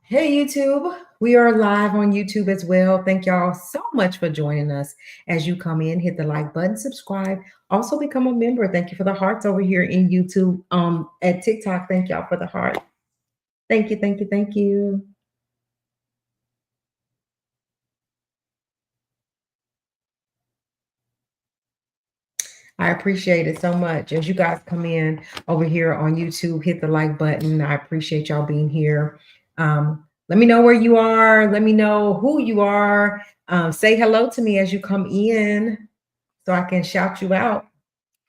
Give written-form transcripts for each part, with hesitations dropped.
Hey YouTube, we are live on YouTube as well. Thank y'all so much for joining us. As you come in, hit the like button, subscribe, also become a member. Thank you for the hearts over here in YouTube. At TikTok, thank y'all for the heart. Thank you, thank you, thank you. I appreciate it so much. As you guys come in over here on YouTube, hit the like button. I appreciate y'all being here. Let me know where you are. Let me know who you are. Say hello to me as you come in so I can shout you out.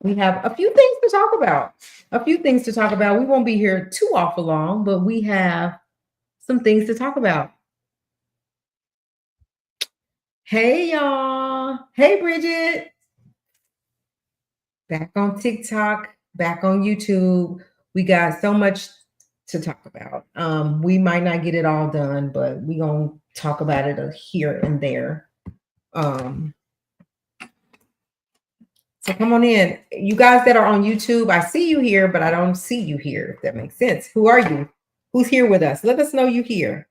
We have a few things to talk about. A few things to talk about. We won't be here too awful long, but we have some things to talk about. Hey, y'all. Hey, Bridget. Back on TikTok, back on YouTube. We got so much to talk about. We might not get it all done, but we gonna talk about it here and there. Um, so come on in. You guys that are on YouTube, I see you here, but I don't see you here, if that makes sense. Who are you? Who's here with us? Let us know you here.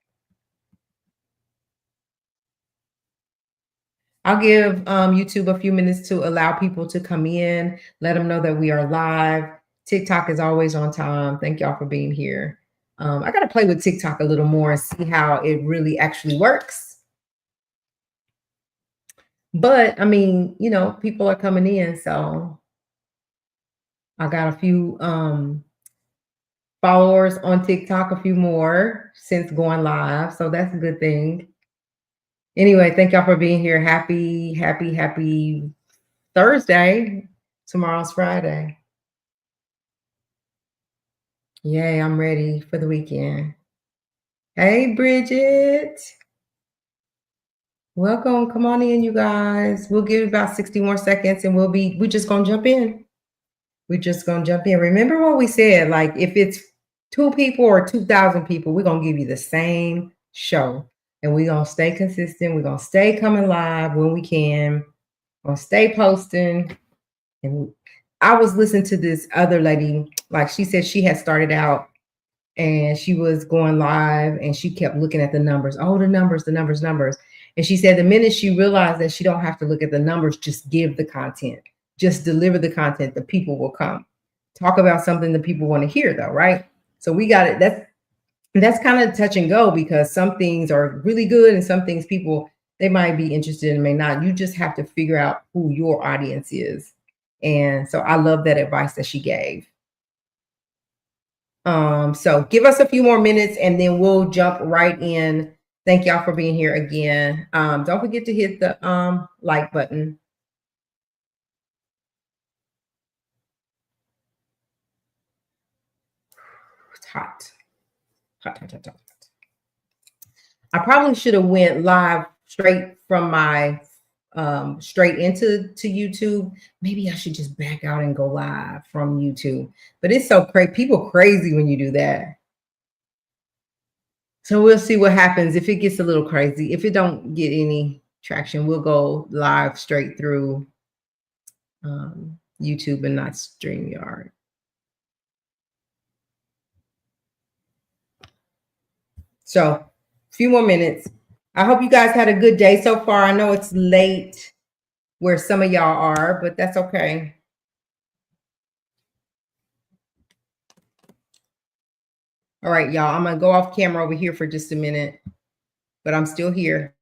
I'll give YouTube a few minutes to allow people to come in, let them know that we are live. TikTok is always on time. Thank y'all for being here. I got to play with TikTok a little more and see how it really actually works. But I mean, people are coming in. So I got a few followers on TikTok, a few more since going live. So that's a good thing. Anyway, thank y'all for being here. Happy, happy, happy Thursday. Tomorrow's Friday. Yay, I'm ready for the weekend. Hey, Bridget. Welcome. Come on in, you guys. We'll give about 60 more seconds and we're just gonna jump in. We're just gonna jump in. Remember what we said, like if it's 2 people or 2,000 people, we're gonna give you the same show. And we're gonna stay consistent. We're gonna stay coming live when we can. We're gonna stay posting. And I was listening to this other lady, like she said she had started out and she was going live and she kept looking at the numbers. Oh, the numbers, the numbers, numbers. And she said the minute she realized that she don't have to look at the numbers, just give the content, just deliver the content, the people will come. Talk about something that people want to hear though, right? So we got it. That's kind of touch and go because some things are really good and some things people they might be interested in, may not. You just have to figure out who your audience is. And so I love that advice that she gave. So give us a few more minutes and then we'll jump right in. Thank y'all for being here again. Don't forget to hit the like button. It's hot. Hot, hot, hot, hot. I probably should have went live straight from my straight into YouTube. Maybe I should just back out and go live from YouTube. But it's so crazy. People crazy when you do that. So we'll see what happens if it gets a little crazy. If it don't get any traction, we'll go live straight through YouTube and not StreamYard. So a few more minutes. I hope you guys had a good day so far. I know it's late where some of y'all are, but that's okay. All right, y'all, I'm gonna go off camera over here for just a minute, but I'm still here.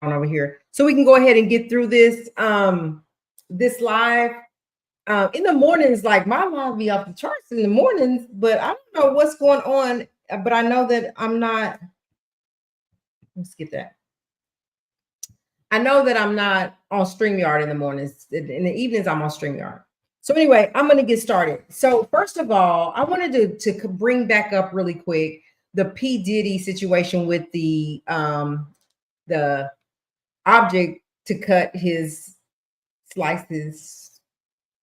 on over here. So we can go ahead and get through this this live. In the mornings, like my live be off the charts in the mornings, but I don't know what's going on. But I know that I'm not. Let's get that. I know that I'm not on StreamYard in the mornings. In the evenings, I'm on StreamYard. So anyway, I'm going to get started. So first of all, I wanted to bring back up really quick the P. Diddy situation with the object to cut slice his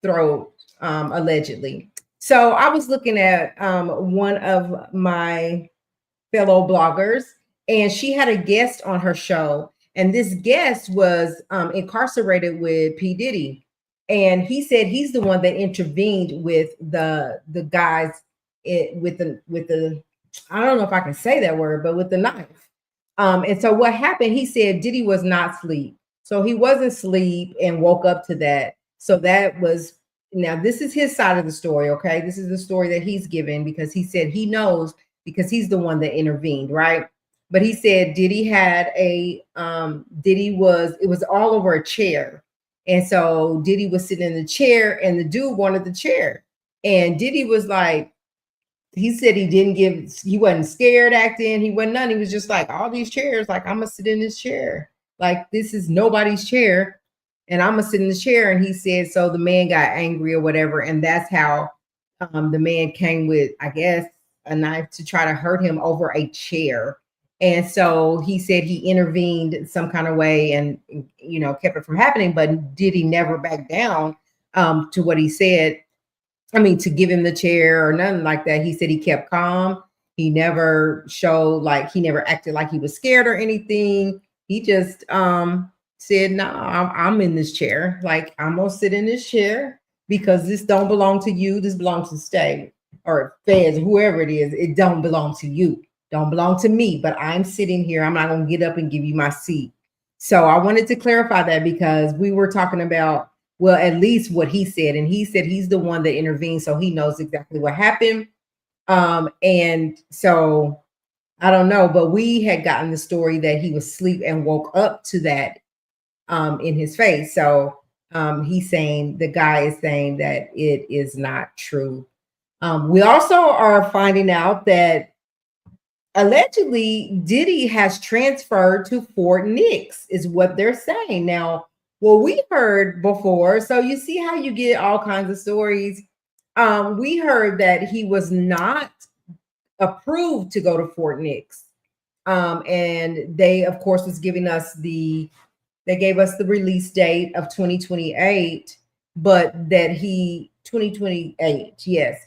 throat, allegedly. So I was looking at one of my fellow bloggers, and she had a guest on her show. And this guest was incarcerated with P. Diddy. And he said he's the one that intervened with the guys with the I don't know if I can say that word, but with the knife. And so what happened, he said Diddy was not asleep. So he wasn't asleep and woke up to that. So that was, now this is his side of the story, okay? This is the story that he's given, because he said he knows because he's the one that intervened, right? But he said Diddy had it was all over a chair. And so Diddy was sitting in the chair and the dude wanted the chair. And Diddy was like, he said he wasn't scared acting. He wasn't none. He was just like, all these chairs, like, I'm gonna sit in this chair. Like, this is nobody's chair. And I'm gonna sit in the chair. And he said, so the man got angry or whatever. And that's how the man came with, I guess, a knife to try to hurt him over a chair. And so he said he intervened some kind of way and, kept it from happening. But Diddy never back down to what he said. I mean, to give him the chair or nothing like that. He said he kept calm. He never he never acted like he was scared or anything. He just said, no, I'm in this chair. Like, I'm gonna sit in this chair because this don't belong to you. This belongs to the state or feds, whoever it is. It don't belong to you. Don't belong to me, but I'm sitting here. I'm not gonna get up and give you my seat. So I wanted to clarify that, because we were talking about, well, at least what he said. And he said he's the one that intervened, so he knows exactly what happened. And so I don't know, but we had gotten the story that he was asleep and woke up to that in his face. So the guy is saying that it is not true. We also are finding out that allegedly Diddy has transferred to Fort Knox, is what they're saying. Now, well, we heard before, so you see how you get all kinds of stories. We heard that he was not approved to go to Fort Knox. And they, of course, was giving us they gave us the release date of 2028, but that 2028, yes.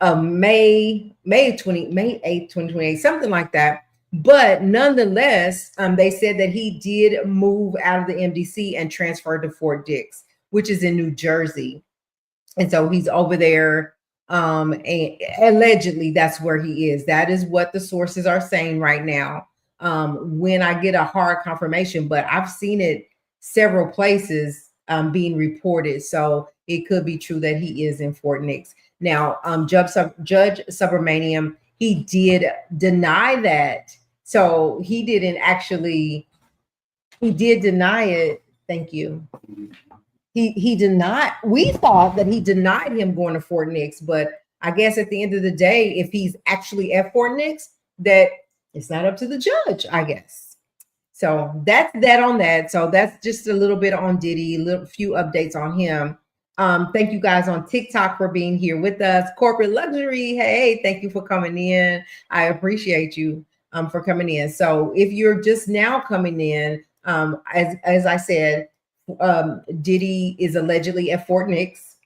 May 8th, 2028, something like that. But nonetheless, they said that he did move out of the MDC and transferred to Fort Dix, which is in New Jersey. And so he's over there. And allegedly, that's where he is. That is what the sources are saying right now. When I get a hard confirmation, but I've seen it several places being reported. So it could be true that he is in Fort Knox. Now, Judge Subramanian, he did deny that. So he did deny it. Thank you. He denied, we thought that he denied him going to Fort Knox, but I guess at the end of the day, if he's actually at Fort Knox, that it's not up to the judge, I guess. So that's that on that. So that's just a little bit on Diddy, a few updates on him. Thank you guys on TikTok for being here with us. Corporate Luxury, hey, thank you for coming in. I appreciate you for coming in. So if you're just now coming in, as I said, Diddy is allegedly at Fort Knox.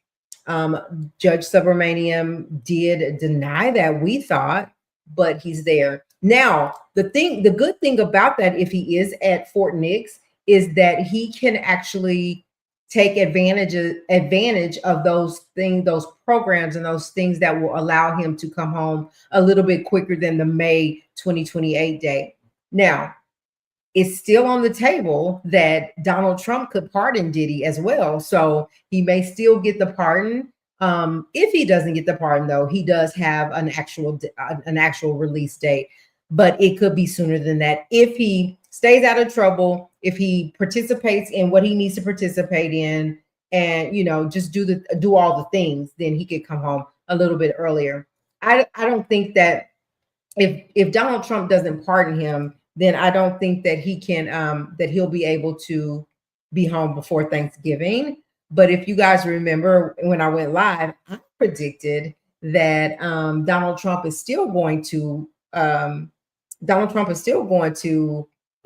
Judge Subramanian did deny that, we thought, but he's there. Now, the good thing about that, if he is at Fort Knox, is that he can actually take advantage of those things, those programs and those things that will allow him to come home a little bit quicker than the May 2028 date. Now, it's still on the table that Donald Trump could pardon Diddy as well. So he may still get the pardon. If he doesn't get the pardon, though, he does have an actual release date, but it could be sooner than that if he stays out of trouble, if he participates in what he needs to participate in, and just do all the things, then he could come home a little bit earlier. I don't think that if Donald Trump doesn't pardon him, then I don't think that he can that he'll be able to be home before Thanksgiving. But if you guys remember when I went live, I predicted that Donald Trump is still going to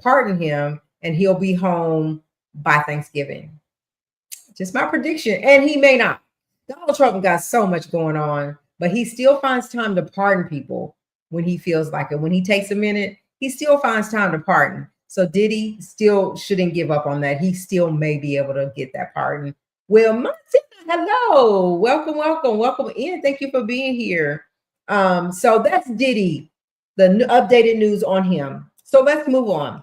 pardon him, and he'll be home by Thanksgiving. Just my prediction. And he may not. Donald Trump got so much going on, but he still finds time to pardon people when he feels like it. When he takes a minute, he still finds time to pardon. So Diddy still shouldn't give up on that. He still may be able to get that pardon. Well, Martina, hello. Welcome in. Thank you for being here. So that's Diddy, the updated news on him. So let's move on.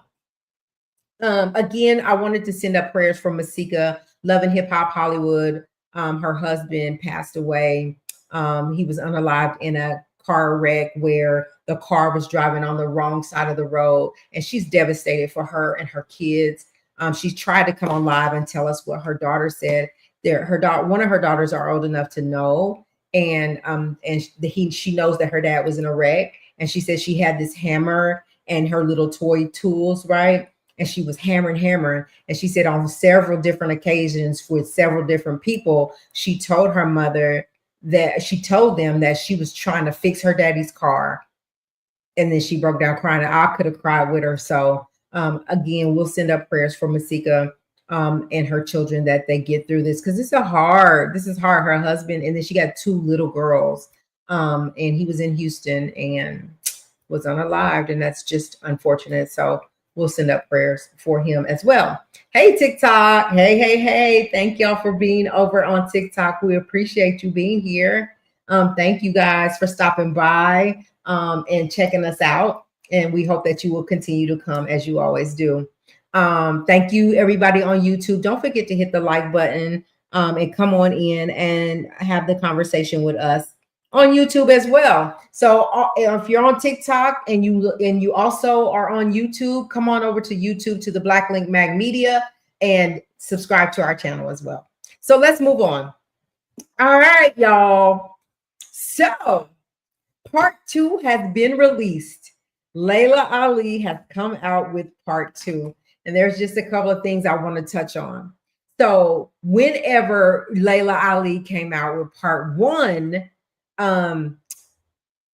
Again, I wanted to send up prayers for Masika, Love and Hip Hop Hollywood. Her husband passed away. He was unalived in a car wreck where the car was driving on the wrong side of the road, and she's devastated for her and her kids. She tried to come on live and tell us what her daughter said. One of her daughters are old enough to know, and she knows that her dad was in a wreck, and she said she had this hammer and her little toy tools, right? And she was hammering. And she said on several different occasions with several different people, she told them that she was trying to fix her daddy's car. And then she broke down crying. And I could have cried with her. So again, we'll send up prayers for Masika and her children, that they get through this, because this is hard. Her husband, and then she got 2 little girls. And he was in Houston and was unalived, and that's just unfortunate. So we'll send up prayers for him as well. Hey, TikTok. Hey. Thank y'all for being over on TikTok. We appreciate you being here. Thank you guys for stopping by and checking us out. And we hope that you will continue to come as you always do. Thank you, everybody on YouTube. Don't forget to hit the like button and come on in and have the conversation with us on YouTube as well. So if you're on TikTok and you also are on YouTube, come on over to YouTube to the Black Link Mag Media and subscribe to our channel as well. So let's move on. All right, y'all. So part 2 has been released. Laila Ali has come out with part 2, and there's just a couple of things I want to touch on. So whenever Laila Ali came out with part 1,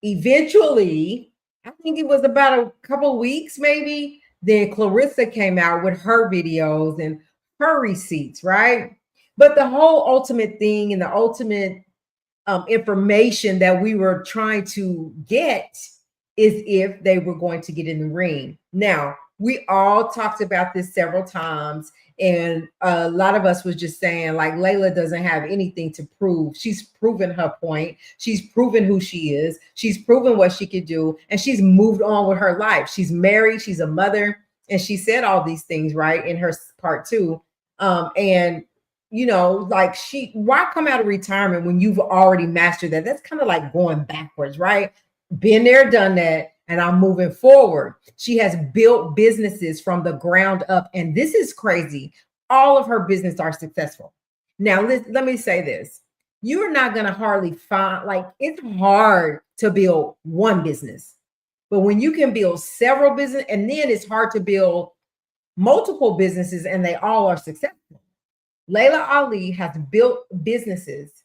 eventually, I think it was about a couple weeks maybe, then Clarissa came out with her videos and her receipts, right? But the whole ultimate thing and the ultimate information that we were trying to get is if they were going to get in the ring. Now, we all talked about this several times, and a lot of us was just saying, like, Laila doesn't have anything to prove. She's proven her point. She's proven who she is. She's proven what she could do, and she's moved on with her life. She's married. She's a mother, and she said all these things, right, in her part 2. And like, why come out of retirement when you've already mastered that? That's kind of like going backwards, right? Been there, done that, and I'm moving forward. She has built businesses from the ground up, and this is crazy. All of her business are successful. Now, let me say this. You're not going to hardly find, like, it's hard to build one business, but when you can build several businesses, and then it's hard to build multiple businesses and they all are successful. Laila Ali has built businesses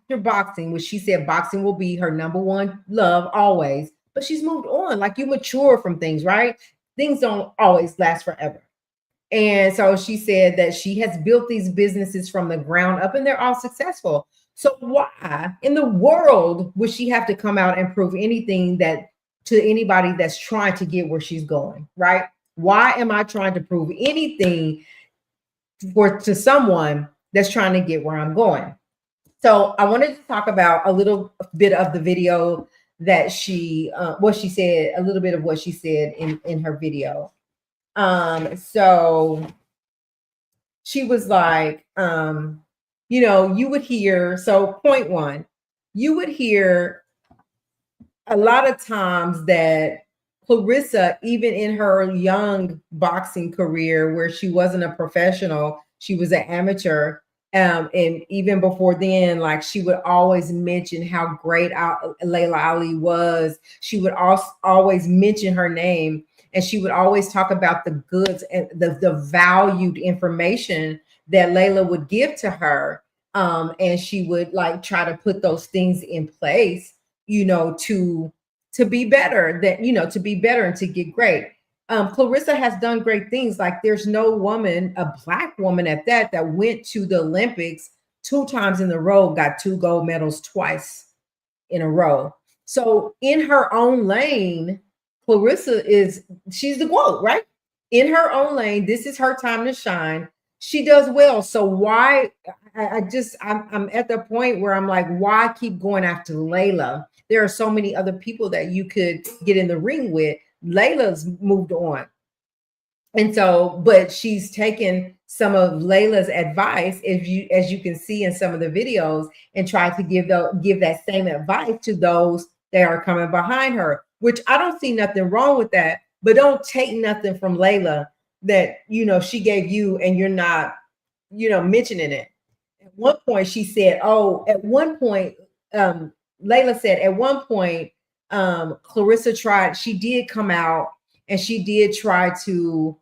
after boxing, which she said boxing will be her number one love always, but she's moved on. Like, you mature from things, right? Things don't always last forever. And so she said that she has built these businesses from the ground up and they're all successful. So why in the world would she have to come out and prove anything that to anybody that's trying to get where she's going, right? Why am I trying to prove anything to someone that's trying to get where I'm going? So I wanted to talk about a little bit of the video that what she said, a little bit of what she said in her video. So she was like, you would hear, so point 1, you would hear a lot of times that Clarissa, even in her young boxing career, where she wasn't a professional, she was an amateur. And even before then, like she would always mention how great Laila Ali was. She would also always mention her name, and she would always talk about the goods and the valued information that Laila would give to her. And she would like try to put those things in place, to be better, to be better and to get great. Clarissa has done great things. Like there's no woman, a Black woman at that went to the Olympics 2 times in a row, got 2 gold medals twice in a row. So in her own lane, she's the GOAT, right? In her own lane, this is her time to shine. She does well. So why? I'm at the point where I'm like, why keep going after Laila? There are so many other people that you could get in the ring with. Laila's moved on. And so, but she's taken some of Laila's advice, as you can see in some of the videos, and tried to give that same advice to those that are coming behind her, which I don't see nothing wrong with that. But don't take nothing from Laila that she gave you and you're not mentioning it. At one point she said, Laila said at one point, Clarissa she did come out and she did try to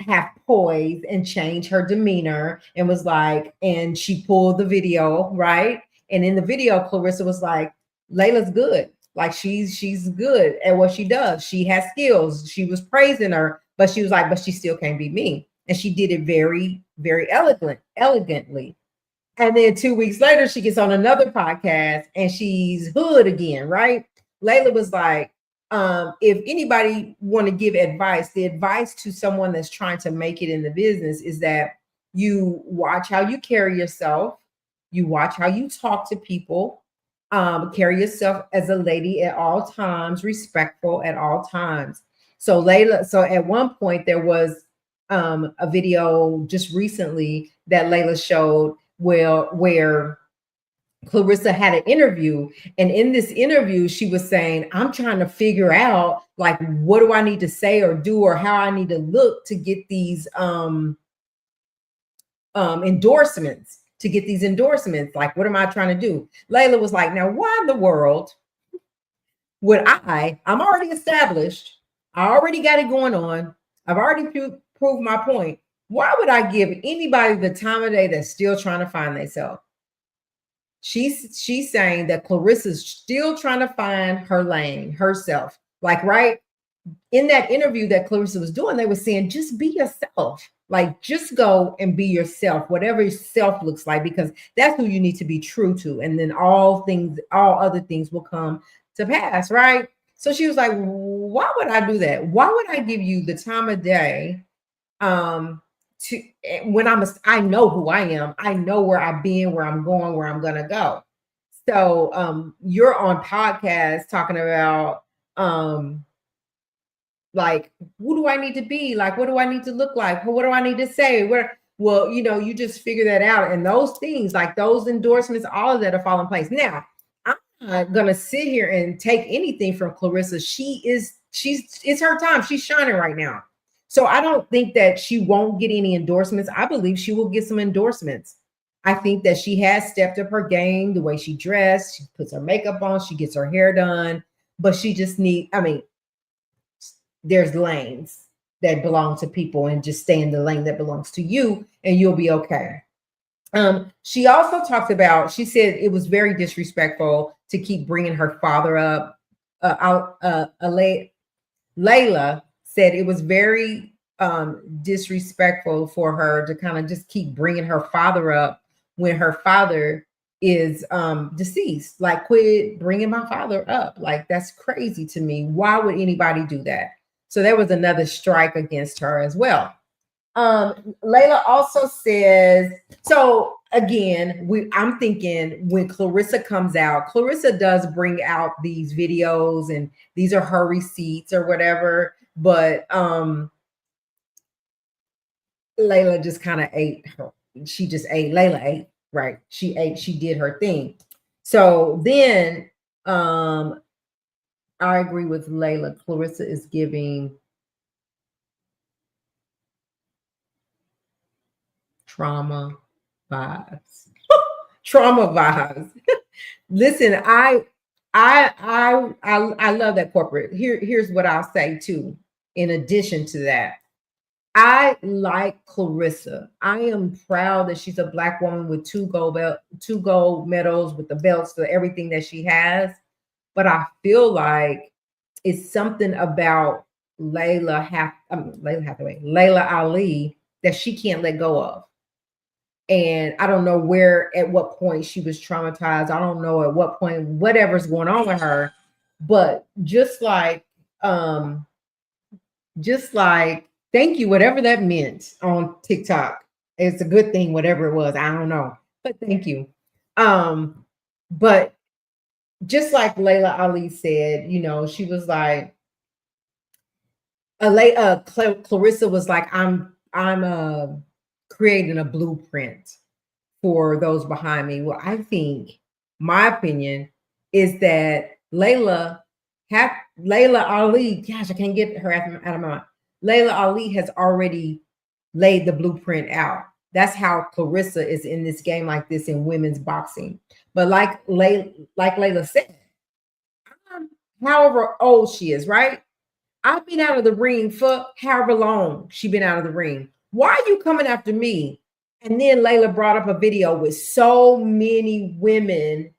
have poise and change her demeanor, and was like, and she pulled the video, right? And in the video, Clarissa was like, Laila's good. Like she's good at what she does. She has skills. She was praising her, but she was like, but she still can't be me. And she did it very, very elegantly. And then 2 weeks later, she gets on another podcast and she's hood again, right? Laila was like, if anybody want to give advice, the advice to someone that's trying to make it in the business is that you watch how you carry yourself, you watch how you talk to people, carry yourself as a lady at all times, respectful at all times. So at one point there was a video just recently that Laila showed where Clarissa had an interview, and in this interview she was saying, I'm trying to figure out like what do I need to say or do or how I need to look to get these endorsements, like what am I trying to do? Laila was like, now why in the world would I'm already established, I already got it going on, I've already proved my point. Why would I give anybody the time of day that's still trying to find themselves? She's saying that Clarissa's still trying to find her lane, herself. Like right in that interview that Clarissa was doing, they were saying, just be yourself. Like just go and be yourself, whatever self looks like, because that's who you need to be true to. And then all other things will come to pass, right? So she was like, why would I do that? Why would I give you the time of day when I know who I am, I know where I've been, where I'm going, where I'm gonna go. So you're on podcast talking about like, who do I need to be? Like, what do I need to look like? What do I need to say? Well, you just figure that out. And those things, like those endorsements, all of that will fall in place. Now, I'm not gonna sit here and take anything from Clarissa. It's her time. She's shining right now. So I don't think that she won't get any endorsements. I believe she will get some endorsements. I think that she has stepped up her game, the way she dressed, she puts her makeup on, she gets her hair done, but she just there's lanes that belong to people, and just stay in the lane that belongs to you and you'll be okay. She also talked about, she said it was very disrespectful to keep bringing her father up. Laila said it was very disrespectful for her to kind of just keep bringing her father up when her father is deceased. Like, quit bringing my father up. Like, that's crazy to me. Why would anybody do that? So there was another strike against her as well. Laila also says, so again, I'm thinking when Clarissa comes out, Clarissa does bring out these videos and these are her receipts or whatever, but Laila just kind of ate her. She just ate. Laila ate, right? She ate, she did her thing. So then I agree with Laila. Clarissa is giving trauma vibes. Trauma vibes. Listen, I love that corporate. Here's what I'll say too. In addition to that, I like Clarissa. I am proud that she's a Black woman with two gold medals, with the belts for everything that she has. But I feel like it's something about Layla Ali that she can't let go of. And I don't know at what point she was traumatized. I don't know at what point, whatever's going on with her. But just like thank you, whatever that meant on TikTok. It's a good thing, whatever it was. I don't know. But thank you. But just like Layla Ali said, she was like, Clarissa was like, I'm creating a blueprint for those behind me. Well, I think my opinion is that Layla Ali, gosh, I can't get her out of my mind. Layla Ali has already laid the blueprint out. That's how Clarissa is in this game like this in women's boxing. But like Layla said, however old she is, right? I've been out of the ring for however long she's been out of the ring. Why are you coming after me? And then Layla brought up a video with so many women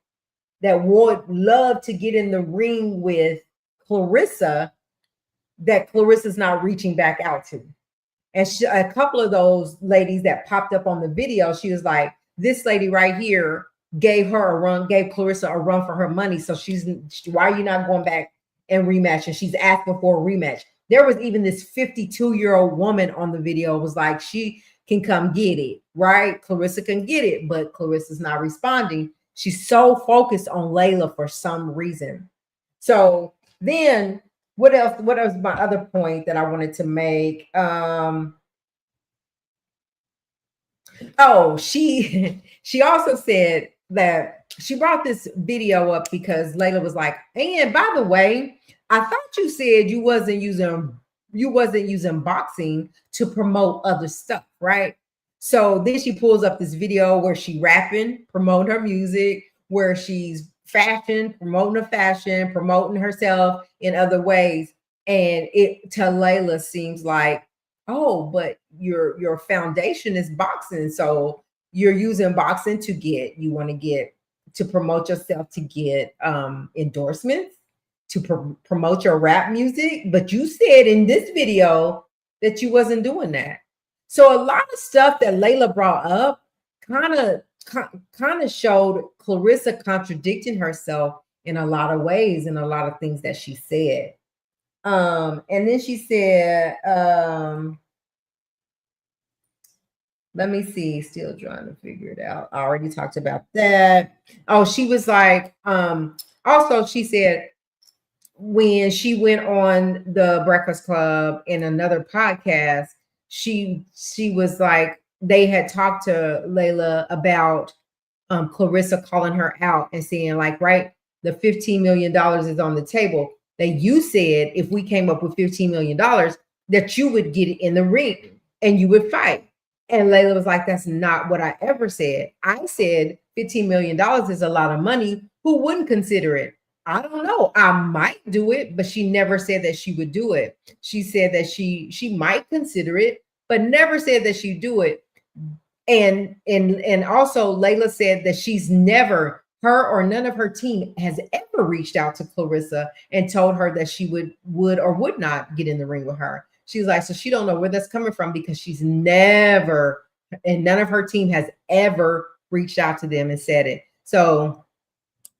that would love to get in the ring with Clarissa that Clarissa's not reaching back out to. And a couple of those ladies that popped up on the video, she was like, this lady right here gave Clarissa a run for her money. So why are you not going back and rematch? And she's asking for a rematch. There was even this 52-year-old woman on the video was like, she can come get it, right? Clarissa can get it, but Clarissa's not responding. She's so focused on Layla for some reason. So then what else? What was my other point that I wanted to make? She also said that she brought this video up because Layla was like, and by the way, I thought you said you wasn't using boxing to promote other stuff, right? So then she pulls up this video where she rapping, promoting her music, where she's promoting her fashion, promoting herself in other ways. And it to Layla seems like, oh, but your foundation is boxing. So you're using boxing to promote yourself, to get endorsements, to promote your rap music. But you said in this video that you wasn't doing that. So a lot of stuff that Layla brought up kind of showed Clarissa contradicting herself in a lot of ways, in a lot of things that she said. And then she said, let me see, still trying to figure it out. I already talked about that. Oh, she was like, also she said when she went on the Breakfast Club in another podcast, she was like, they had talked to Layla about Clarissa calling her out and saying like, right, the $15 million is on the table. That you said if we came up with $15 million, that you would get it in the ring and you would fight. And Layla was like, that's not what I ever said. I said $15 million is a lot of money. Who wouldn't consider it? I don't know. I might do it, but she never said that she would do it. She said that she might consider it, but never said that she'd do it. And also Layla said that she's never, her or none of her team has ever reached out to Clarissa and told her that she would or would not get in the ring with her. She's like, so she don't know where that's coming from because she's never, and none of her team has ever reached out to them and said it. So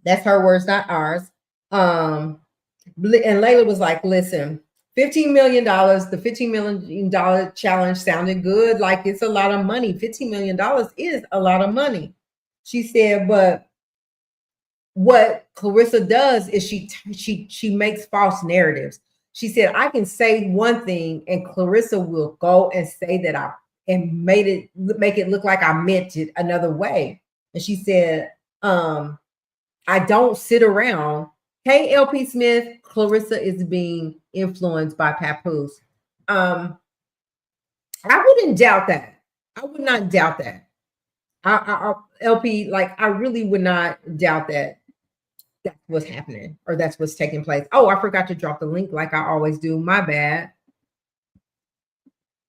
that's her words, not ours. And Layla was like, listen, $15 million, the $15 million challenge sounded good. Like it's a lot of money. $15 million is a lot of money. She said, but what Clarissa does is she makes false narratives. She said, I can say one thing and Clarissa will go and say that make it look like I meant it another way. And she said, I don't sit around Hey, LP Smith, Clarissa is being influenced by Papoose. I wouldn't doubt that. I would not doubt that. LP, like, I really would not doubt that that's what's happening or that's what's taking place. Oh, I forgot to drop the link like I always do. My bad.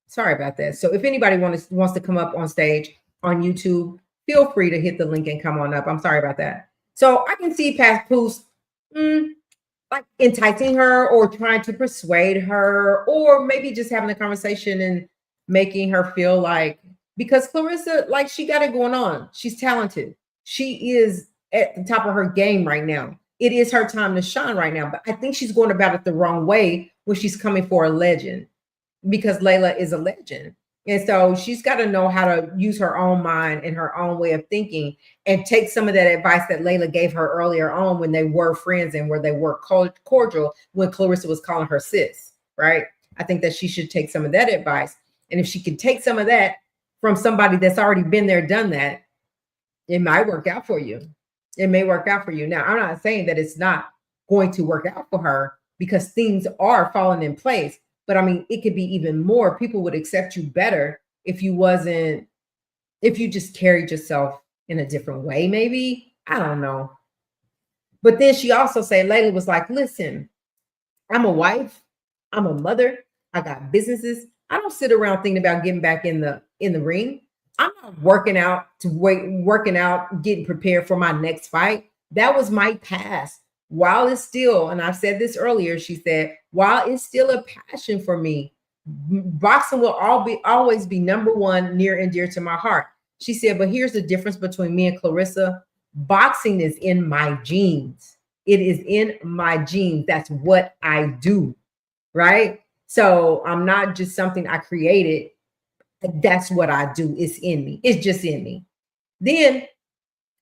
Sorry about that. So if anybody wants to come up on stage on YouTube, feel free to hit the link and come on up. I'm sorry about that. So I can see Papoose like enticing her or trying to persuade her, or maybe just having a conversation and making her feel like, because Clarissa, like, she got it going on. She's talented. She is at the top of her game right now. It is her time to shine right now. But I think she's going about it the wrong way when she's coming for a legend, because Laila is a legend. And so she's got to know how to use her own mind and her own way of thinking and take some of that advice that Laila gave her earlier on when they were friends and where they were cordial, when Clarissa was calling her sis, right? I think that she should take some of that advice. And if she can take some of that from somebody that's already been there, done that, it might work out for you. It may work out for you. Now, I'm not saying that it's not going to work out for her, because things are falling in place. But I mean, it could be even more. People would accept you better if you just carried yourself in a different way, maybe. I don't know. But then she also said, Laila was like, listen, I'm a wife, I'm a mother, I got businesses. I don't sit around thinking about getting back in the ring. I'm not working out, getting prepared for my next fight. That was my past. While it's still, and I've said this earlier, she said, while it's still a passion for me, boxing will always be number one, near and dear to my heart. She said, but here's the difference between me and Clarissa. Boxing is in my genes. It is in my genes. That's what I do, right? So I'm not just something I created. That's what I do. It's in me. It's just in me. Then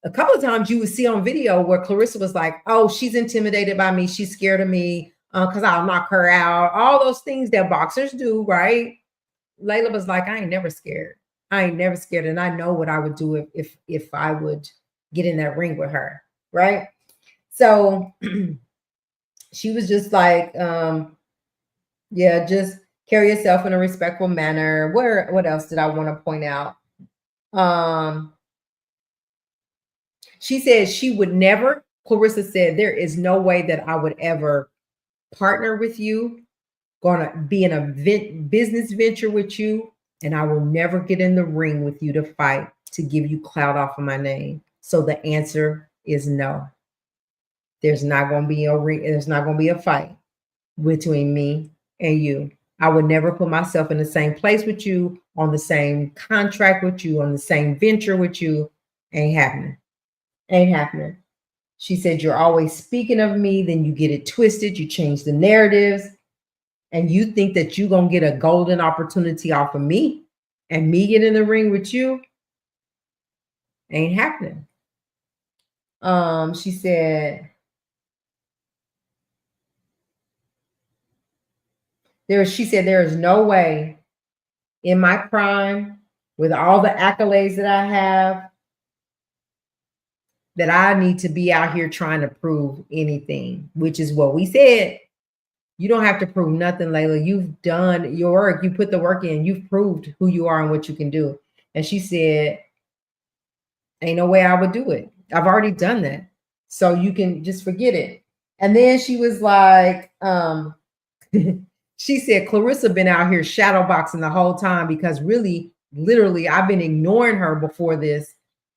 a couple of times you would see on video where Clarissa was like, oh, she's intimidated by me. She's scared of me because I'll knock her out. All those things that boxers do, right? Laila was like, I ain't never scared. I ain't never scared. And I know what I would do if I would get in that ring with her, right? So she was just like, yeah, just carry yourself in a respectful manner. What else did I want to point out? She said she would never, Clarissa said, there is no way that I would ever partner with you, going to be in a business venture with you, and I will never get in the ring with you to fight to give you clout off of my name. So the answer is no. There's not going to be a ring. There's not going to be a fight between me and you. I would never put myself in the same place with you, on the same contract with you, on the same venture with you. Ain't happening. Ain't happening. She said, you're always speaking of me, then you get it twisted, you change the narratives, and you think that you're going to get a golden opportunity off of me and me get in the ring with you. Ain't happening. She said, there is no way in my prime, with all the accolades that I have, that I need to be out here trying to prove anything, which is what we said. You don't have to prove nothing, Laila. You've done your work. You put the work in. You've proved who you are and what you can do. And she said, ain't no way I would do it. I've already done that. So you can just forget it. And then she was like, she said, Clarissa been out here shadowboxing the whole time, because really, literally, I've been ignoring her before this.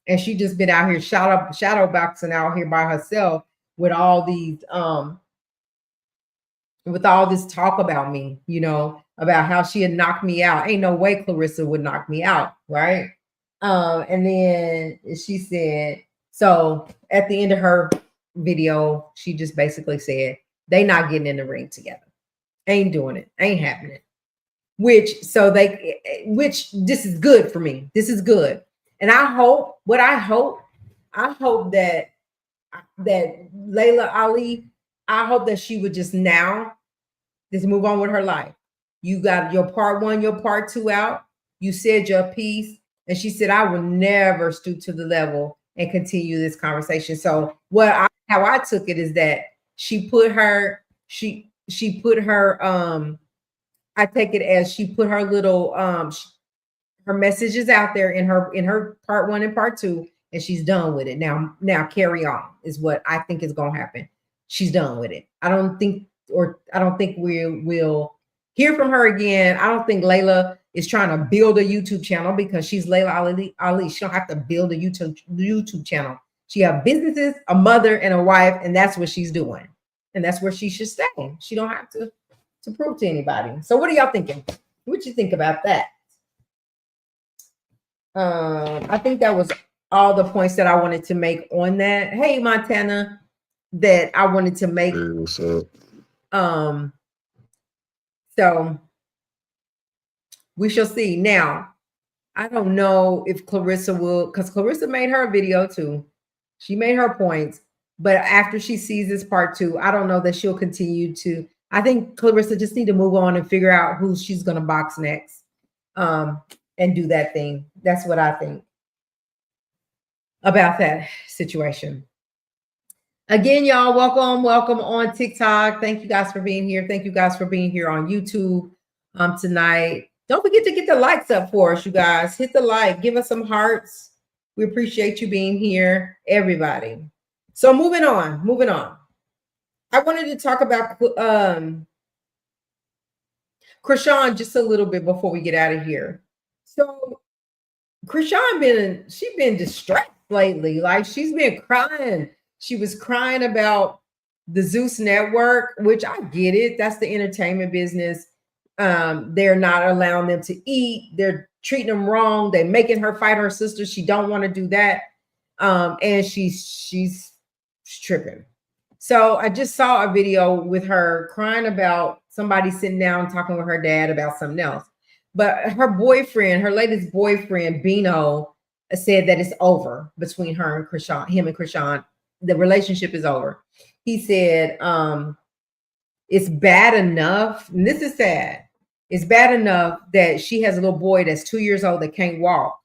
And she just been out here shadowboxing out here by herself with all these, with all this talk about me, about how she had knocked me out. Ain't no way Clarissa would knock me out, right? And then she said, so at the end of her video, she just basically said, they not getting in the ring together. Ain't doing it. Ain't happening. Which this is good for me. This is good. And I hope that Laila Ali, I hope that she would just move on with her life. You got your part 1, your part 2 out. You said your piece. And she said, I will never stoop to the level and continue this conversation. So how I took it is that she put her, she put her, I take it as she put her little, her messages out there in her part 1 and part 2, and she's done with it. Now carry on is what I think is going to happen. She's done with it. I don't think we'll hear from her again. I don't think Laila is trying to build a YouTube channel because she's Laila Ali. She don't have to build a YouTube channel. She have businesses, a mother, and a wife, and that's what she's doing. And that's where she should stay. She don't have to prove to anybody. So what are y'all thinking? What you think about that? I think that was all the points that I wanted to make on that. Hey, Montana, that I wanted to make. Hey, what's up? So we shall see. Now, I don't know if Clarissa will, because Clarissa made her video too. She made her points, but after she sees this part 2, I don't know that she'll continue to. I think Clarissa just need to move on and figure out who she's going to box next, and do that thing. That's what I think about that situation. Again, y'all, welcome on TikTok. Thank you guys for being here. Thank you guys for being here on YouTube tonight. Don't forget to get the likes up for us, you guys. Hit the like, give us some hearts. We appreciate you being here, everybody. So moving on. I wanted to talk about Krishan just a little bit before we get out of here. So Krishan she's been distressed lately. Like, she's been crying. She was crying about the Zeus Network, which I get it. That's the entertainment business. They're not allowing them to eat. They're treating them wrong. They're making her fight her sister. She don't want to do that. And she's tripping. So I just saw a video with her crying about somebody sitting down talking with her dad about something else. But her boyfriend, her latest boyfriend, Bino, said that it's over between her and Krishan, him and Krishan. The relationship is over. He said, it's bad enough, and this is sad. It's bad enough that she has a little boy that's 2 years old that can't walk.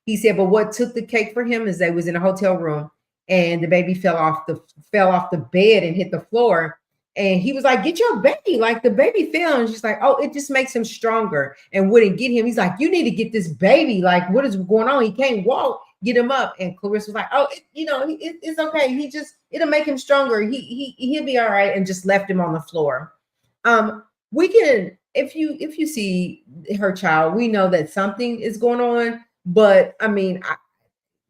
He said, but what took the cake for him is they was in a hotel room and the baby fell off the bed and hit the floor. And he was like, get your baby. Like, the baby fell. And she's like, oh, it just makes him stronger, and wouldn't get him. He's like, you need to get this baby. Like, what is going on? He can't walk. Get him up. And Clarissa was like, oh, it's okay. It'll make him stronger. He'll be all right. And just left him on the floor. We can, if you see her child, we know that something is going on. But I mean,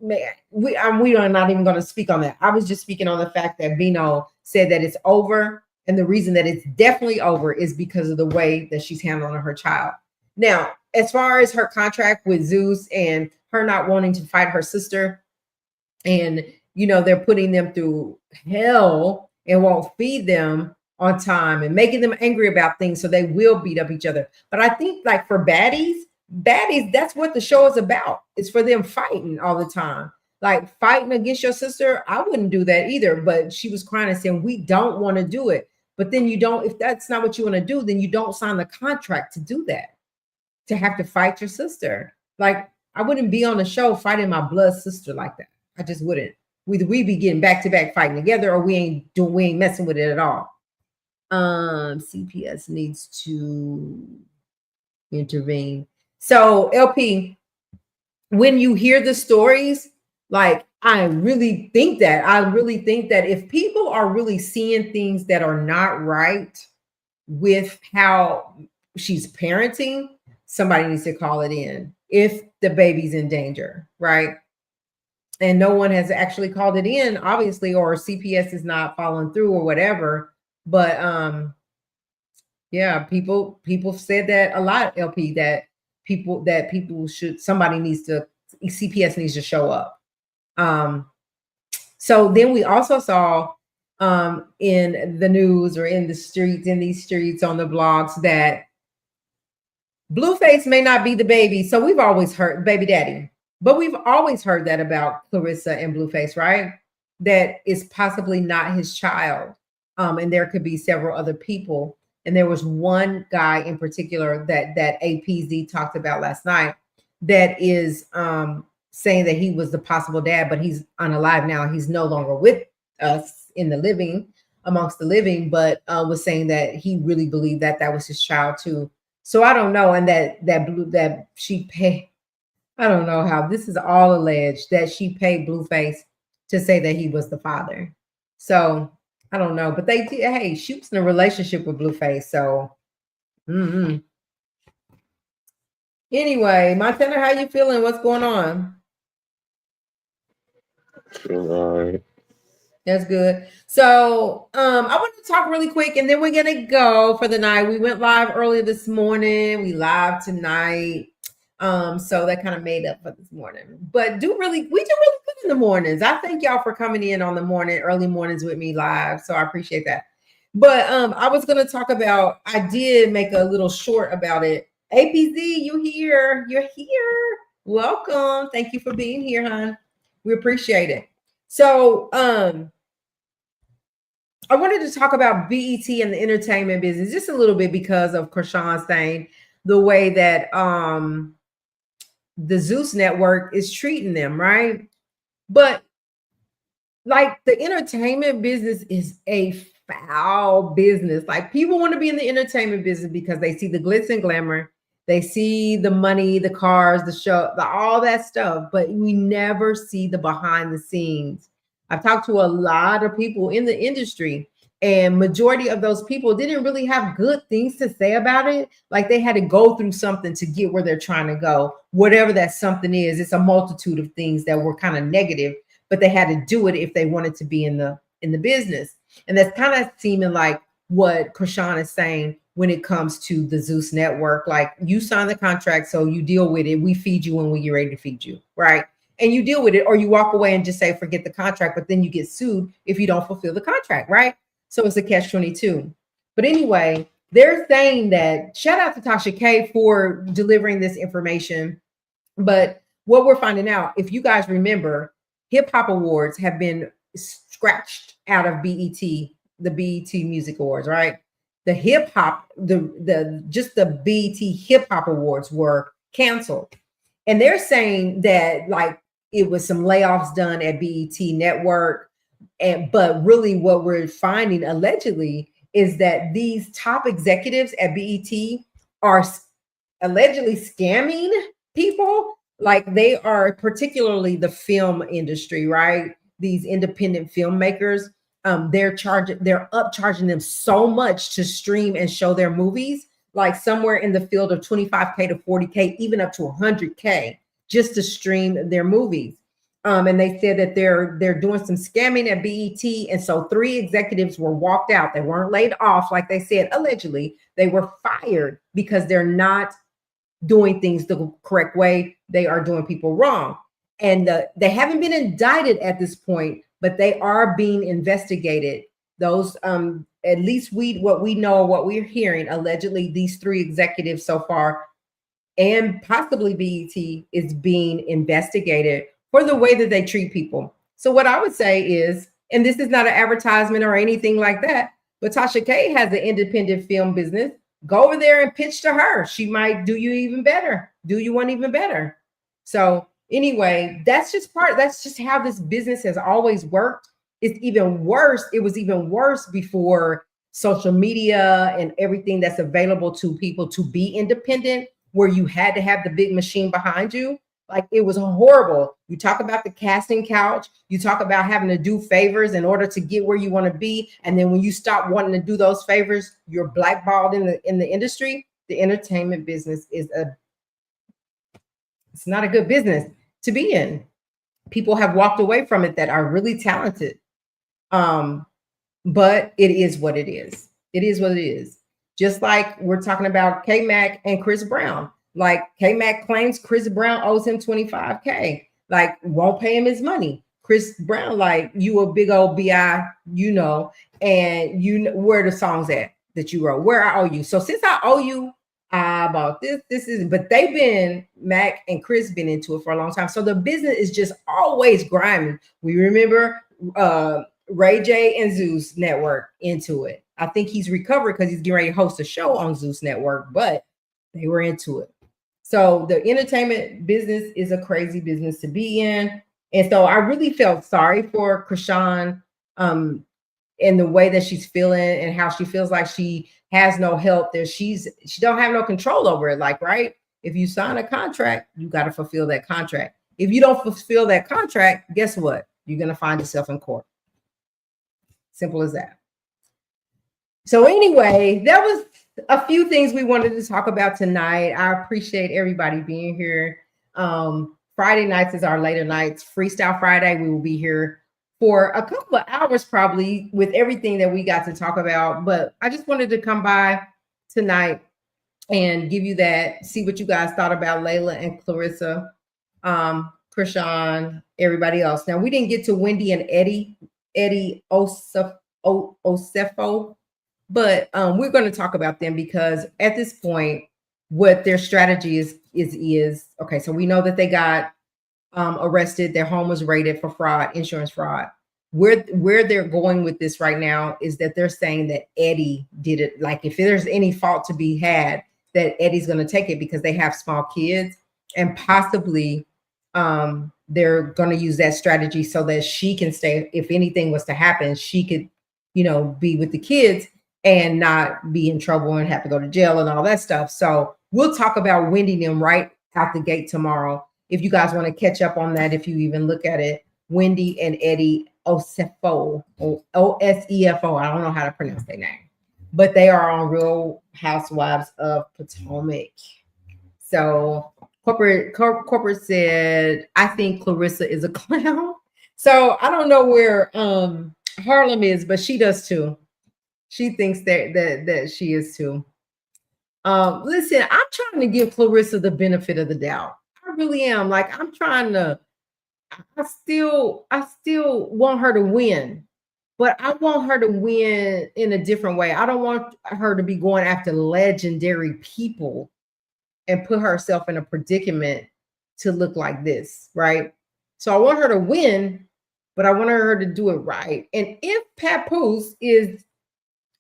we are not even going to speak on that. I was just speaking on the fact that Bino said that it's over. And the reason that it's definitely over is because of the way that she's handling her child. Now, as far as her contract with Zeus and her not wanting to fight her sister, and they're putting them through hell and won't feed them on time and making them angry about things, so they will beat up each other. But I think, like, for baddies, that's what the show is about. It's for them fighting all the time. Like, fighting against your sister, I wouldn't do that either. But she was crying and saying, we don't want to do it. But then if that's not what you want to do, then you don't sign the contract to do that, to have to fight your sister. Like, I wouldn't be on the show fighting my blood sister like that. I just wouldn't. Either we be getting back-to-back fighting together, or we ain't messing with it at all. CPS needs to intervene. So LP, when you hear the stories, like, I really think that if people are really seeing things that are not right with how she's parenting, somebody needs to call it in if the baby's in danger, right? And no one has actually called it in, obviously, or CPS is not following through or whatever. But yeah, people said that a lot, LP, that CPS needs to show up. So then we also saw in the news, or in these streets on the blogs, that Blueface may not be the baby. So we've always heard baby daddy, but we've always heard that about Clarissa and Blueface, right? That is possibly not his child. And there could be several other people. And there was one guy in particular that APZ talked about last night that is saying that he was the possible dad, but he's unalive now. He's no longer with us in the living. amongst the living, but was saying that he really believed that that was his child too. So I don't know, and that she paid. I don't know how this is all alleged that she paid Blueface to say that he was the father. So I don't know, but they did. Hey, she was in a relationship with Blueface, so. Mm-hmm. Anyway, Montana, how you feeling? What's going on? All right. That's good. So I want to talk really quick and then we're gonna go for the night. We went live earlier this morning, we live tonight. So that kind of made up for this morning. But we do really good in the mornings. I thank y'all for coming in on the early mornings with me live. So I appreciate that. But I was gonna talk about, I did make a little short about it. APZ, you're here. Welcome. Thank you for being here, hon. We appreciate it. So I wanted to talk about BET and the entertainment business just a little bit because of Krishan's thing, the way that the Zeus network is treating them, right? But like the entertainment business is a foul business. Like people want to be in the entertainment business because they see the glitz and glamour, they see the money, the cars, the show, all that stuff, but we never see the behind the scenes. I've talked to a lot of people in the industry, and majority of those people didn't really have good things to say about it. Like they had to go through something to get where they're trying to go. Whatever that something is, it's a multitude of things that were kind of negative, but they had to do it if they wanted to be in the business. And that's kind of seeming like what Krishan is saying when it comes to the Zeus network. Like you sign the contract, so you deal with it. We feed you when we get ready to feed you, right? And you deal with it, or you walk away and just say, forget the contract, but then you get sued if you don't fulfill the contract, right? So it's a catch-22. But anyway, they're saying that, shout out to Tasha K for delivering this information. But what we're finding out, if you guys remember, hip hop awards have been scratched out of BET, the BET Music Awards, right? The hip hop, just the BET hip hop awards were canceled. And they're saying that like it was some layoffs done at BET Network. But really what we're finding allegedly is that these top executives at BET are allegedly scamming people. Like they are, particularly the film industry, right? These independent filmmakers, they're upcharging them so much to stream and show their movies, like somewhere in the field of 25K to 40K, even up to 100K just to stream their movies. And they said that they're doing some scamming at BET, and so 3 executives were walked out. They weren't laid off, like they said. Allegedly, they were fired because they're not doing things the correct way. They are doing people wrong, and they haven't been indicted at this point, but they are being investigated. Those, at least what we know, what we're hearing, allegedly, these 3 executives so far, and possibly BET, is being investigated for the way that they treat people. So what I would say is, and this is not an advertisement or anything like that, but Tasha K has an independent film business. Go over there and pitch to her. She might do you even better, do you one even better. So anyway, that's just how this business has always worked. It's even worse. It was even worse before social media and everything that's available to people to be independent, where you had to have the big machine behind you. Like it was horrible. You talk about the casting couch, you talk about having to do favors in order to get where you want to be. And then when you stop wanting to do those favors, you're blackballed in the industry. The entertainment business it's not a good business to be in. People have walked away from it that are really talented. But it is what it is. It is what it is. Just like we're talking about K-Mac and Chris Brown. Like K-Mac claims Chris Brown owes him 25K, like won't pay him his money. Chris Brown, like, you a big old BI, and where the songs at that you wrote, where I owe you. So since I owe you about this is, but Mac and Chris been into it for a long time. So the business is just always grinding. We remember Ray J and Zeus Network into it. I think he's recovered because he's getting ready to host a show on Zeus Network, but they were into it. So the entertainment business is a crazy business to be in. And so I really felt sorry for Krishan. And in the way that she's feeling and how she feels like she has no help, that she don't have no control over it. Like, right? If you sign a contract, you got to fulfill that contract. If you don't fulfill that contract, guess what? You're going to find yourself in court. Simple as that. So anyway, that was a few things we wanted to talk about tonight. I appreciate everybody being here. Friday nights is our later nights. Freestyle Friday, we will be here for a couple of hours probably with everything that we got to talk about. But I just wanted to come by tonight and give you that, see what you guys thought about Laila and Clarissa, Krishan, everybody else. Now, we didn't get to Wendy and Eddy Osefo, but we're going to talk about them because at this point, what their strategy is okay. So we know that they got arrested. Their home was raided for fraud, insurance fraud. Where they're going with this right now is that they're saying that Eddy did it. Like, if there's any fault to be had, that Eddy's going to take it because they have small kids, and possibly they're going to use that strategy so that she can stay. If anything was to happen, she could, be with the kids and not be in trouble and have to go to jail and all that stuff. So we'll talk about Wendy them right out the gate tomorrow. If you guys want to catch up on that, if you even look at it, Wendy and Eddy Osefo, Osefo. I don't know how to pronounce their name, but they are on Real Housewives of Potomac. So corporate said, I think Clarissa is a clown. So I don't know where Harlem is, but she does too. She thinks that she is too. Listen, I'm trying to give Clarissa the benefit of the doubt. I really am. Like, I'm trying to. I still want her to win, but I want her to win in a different way. I don't want her to be going after legendary people and put herself in a predicament to look like this, right? So I want her to win, but I want her to do it right. And if Papoose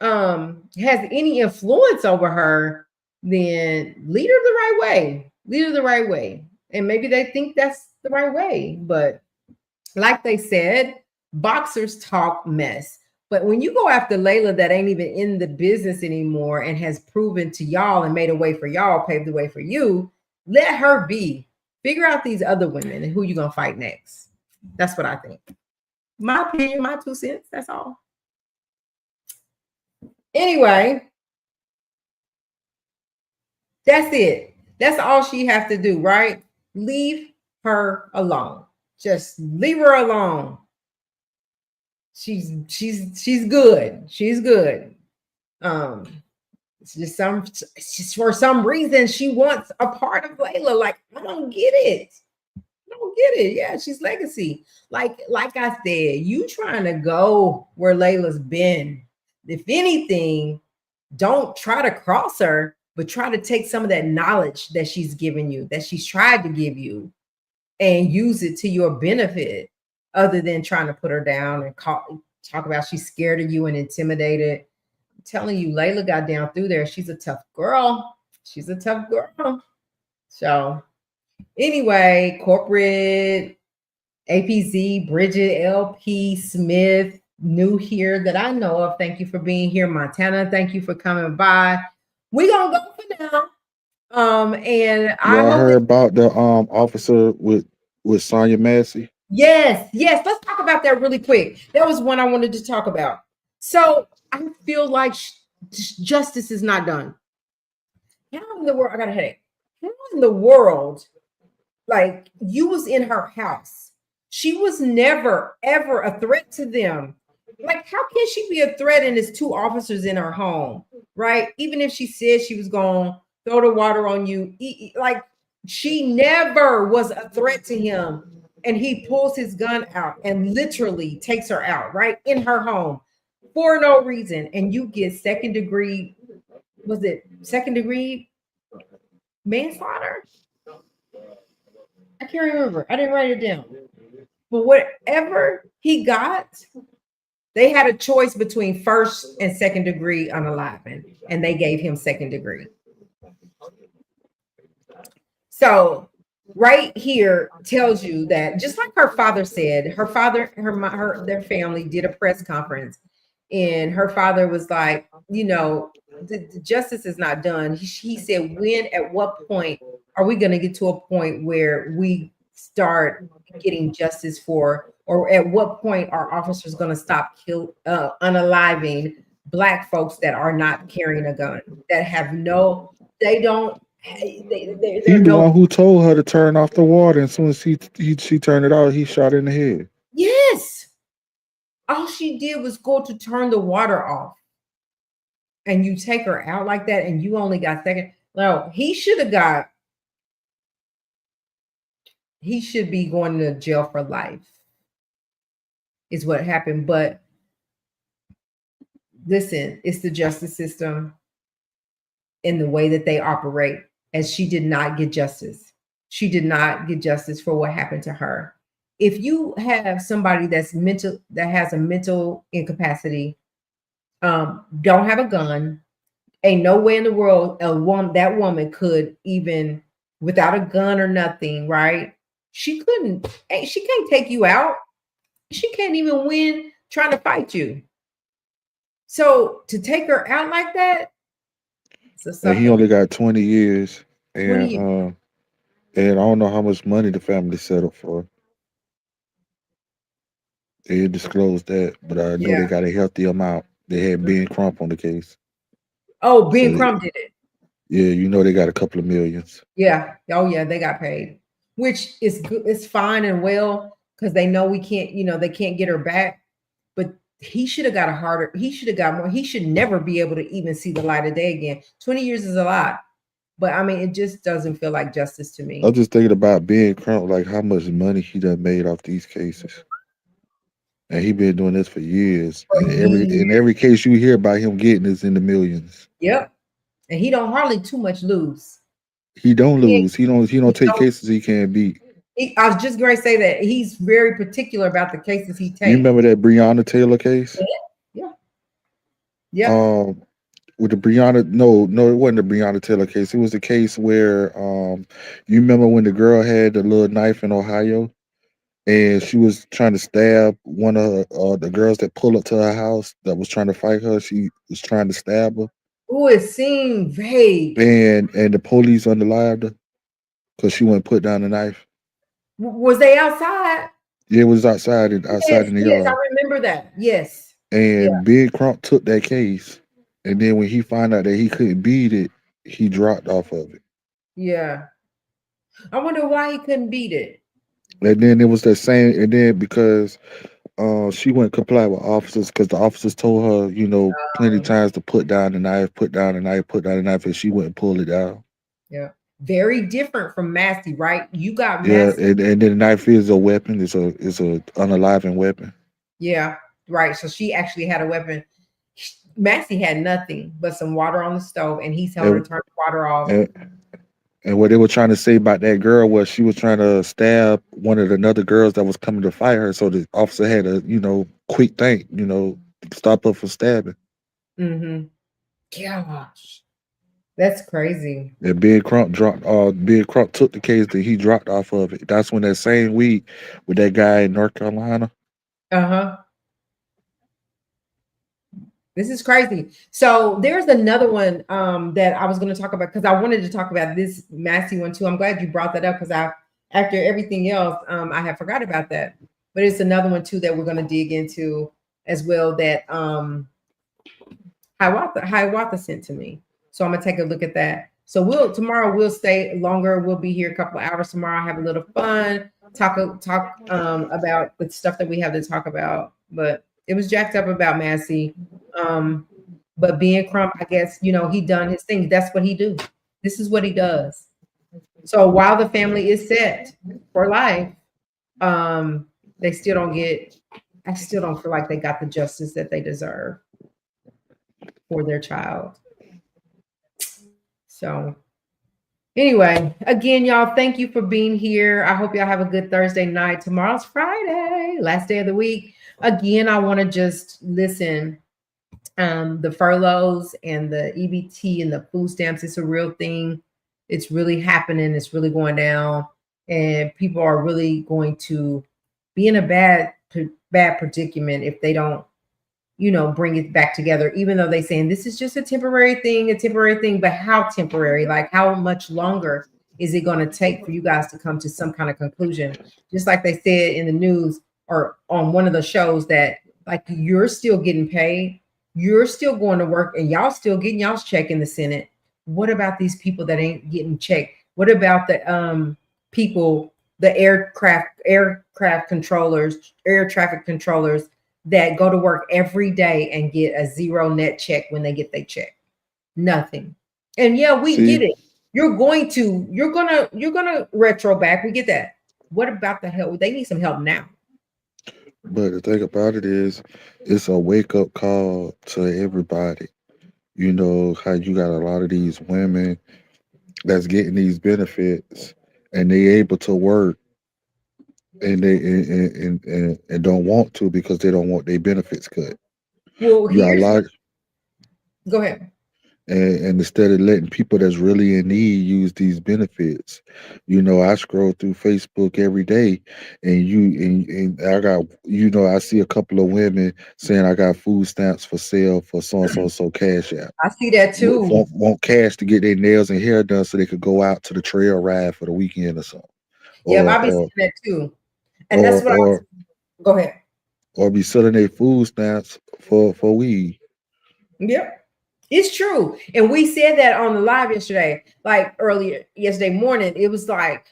has any influence over her, then lead her the right way. Lead her the right way. And maybe they think that's the right way. But like they said, boxers talk mess. But when you go after Laila that ain't even in the business anymore and has proven to y'all and made a way for y'all, paved the way for you, let her be. Figure out these other women and who you're going to fight next. That's what I think. My opinion, my 2 cents, that's all. Anyway, that's it. That's all she has to do, right? Leave her alone. Just leave her alone. She's good. She's good. It's just for some reason she wants a part of Laila. Like, I don't get it. Yeah, she's legacy. Like I said, you trying to go where Laila's been. If anything, don't try to cross her, but try to take some of that knowledge that she's given you, that she's tried to give you, and use it to your benefit, other than trying to put her down and talk about she's scared of you and intimidated. I'm telling you, Laila got down through there. She's a tough girl. So anyway, corporate, APZ, Bridget, LP, Smith, new here that I know of. Thank you for being here. Montana, thank you for coming by. We're going to go for now. And I heard about the officer with Sonya Massey. Yes. Let's talk about that really quick. That was one I wanted to talk about. So I feel like justice is not done. How in the world? I got a headache. How in the world? Like, you was in her house. She was never, ever a threat to them. Like, how can she be a threat and there's 2 officers in her home, right? Even if she said she was going to throw the water on you, like, she never was a threat to him. And he pulls his gun out and literally takes her out, right? In her home for no reason. And you get second degree manslaughter? I can't remember. I didn't write it down. But whatever he got, they had a choice between first and second degree unaliving, and they gave him second degree. So right here tells you that, just like her father said, their family did a press conference and her father was like, the justice is not done. He said, at what point are we going to get to a point where we start getting justice for, or at what point are officers going to stop unaliving Black folks that are not carrying a gun, that have no, they don't, He they're the no, one who told her to turn off the water. And as soon as she turned it off, he shot her in the head. yes. All she did was go to turn the water off. And you take her out like that, and you only got second. No, he should be going to jail for life, is what happened. But listen, it's the justice system in the way that they operate. And she did not get justice. She did not get justice for what happened to her. If you have somebody that has a mental incapacity, don't have a gun, ain't no way in the world that woman could, even without a gun or nothing, right? She couldn't. She can't take you out. She can't even win trying to fight you. So to take her out like that, And he only got 20 years. 20 years. And I don't know how much money the family settled for. They didn't disclose that, but I know they got a healthy amount. They had Ben Crump on the case. Oh, Ben Crump did it. Yeah, they got a couple of millions. Yeah. Oh, yeah, they got paid, which is good. It's fine and well, because they know they can't get her back. But he should have got he should have got more. He should never be able to even see the light of day again. 20 years is a lot. But I mean, it just doesn't feel like justice to me. I'm just thinking about Ben Crump, like how much money he done made off these cases. And he been doing this for years. And every case you hear about him getting is in the millions. Yep. And he don't hardly too much lose. He don't lose. He don't take cases he can't beat. I was just going to say that he's very particular about the cases he takes. You remember that Breonna Taylor case? Yeah. With the Breonna, no, it wasn't the Breonna Taylor case. It was the case where you remember when the girl had the little knife in Ohio, and she was trying to stab one of the girls that pulled up to her house that was trying to fight her. She was trying to stab her. Oh, it seemed vague. And the police unalived her because she wouldn't put down the knife. Was they outside? Yeah, it was outside in the yard. Yes, I remember that. Yes. And Big Crump took that case, and then when he found out that he couldn't beat it, he dropped off of it. Yeah. I wonder why he couldn't beat it. And then it was the same, and then because she wouldn't comply with officers because the officers told her, plenty of times to put down the knife, and she wouldn't pull it down. Yeah. Very different from Massey, right? You got Massey. Yeah, and then the knife is a weapon. It's a unaliving weapon. Yeah, right. So she actually had a weapon. Massey had nothing but some water on the stove, and he's telling her to turn the water off. And what they were trying to say about that girl was she was trying to stab one of the other girls that was coming to fight her. So the officer had to, quick think, stop her from stabbing. Mm-hmm. Gosh, that's crazy. And Big Crump took the case that he dropped off of it. That's when that same week with that guy in North Carolina. Uh-huh. This is crazy. So there's another one that I was going to talk about because I wanted to talk about this Massey one too. I'm glad you brought that up because after everything else, I had forgot about that. But it's another one too that we're going to dig into as well that Hiawatha sent to me. So I'm going to take a look at that. So tomorrow we'll stay longer. We'll be here a couple of hours tomorrow. Have a little fun. Talk about the stuff that we have to talk about. But it was jacked up about Massey. But being Crump, I guess, he done his thing. That's what he do. This is what he does. So while the family is set for life, I still don't feel like they got the justice that they deserve for their child. So anyway, again, y'all, thank you for being here. I hope y'all have a good Thursday night. Tomorrow's Friday, last day of the week. Again, I want to just listen. The furloughs and the EBT and the food stamps, it's a real thing. It's really happening. It's really going down. And people are really going to be in a bad predicament if they don't bring it back together, even though they saying this is just a temporary thing, but how temporary? Like how much longer is it going to take for you guys to come to some kind of conclusion? Just like they said in the news or on one of the shows that like you're still getting paid, you're still going to work, and y'all still getting y'all's check in the Senate. What about these people that ain't getting checked? What about the people, the aircraft controllers, air traffic controllers that go to work every day and get a zero net check when they get their check? Nothing. And yeah, we get See, it. You're gonna retro back. We get that. What about the help? They need some help now. but the thing about it is, it's a wake up call to everybody. You know how you got a lot of these women that's getting these benefits, and they able to work, and they and don't want to because they don't want their benefits cut. Well, You got a here's lot, go ahead. and instead of letting people that's really in need use these benefits, I scroll through Facebook every day, and and I got, I see a couple of women saying I got food stamps for sale for so and so, so cash out. I see that too. Want cash to get their nails and hair done so they could go out to the trail ride for the weekend or something, Yep, or I be seeing or that too. And that's or what I was. or Go ahead. or be selling their food stamps for weed. Yep. It's true. And we said that on the live yesterday, like earlier yesterday morning. It was like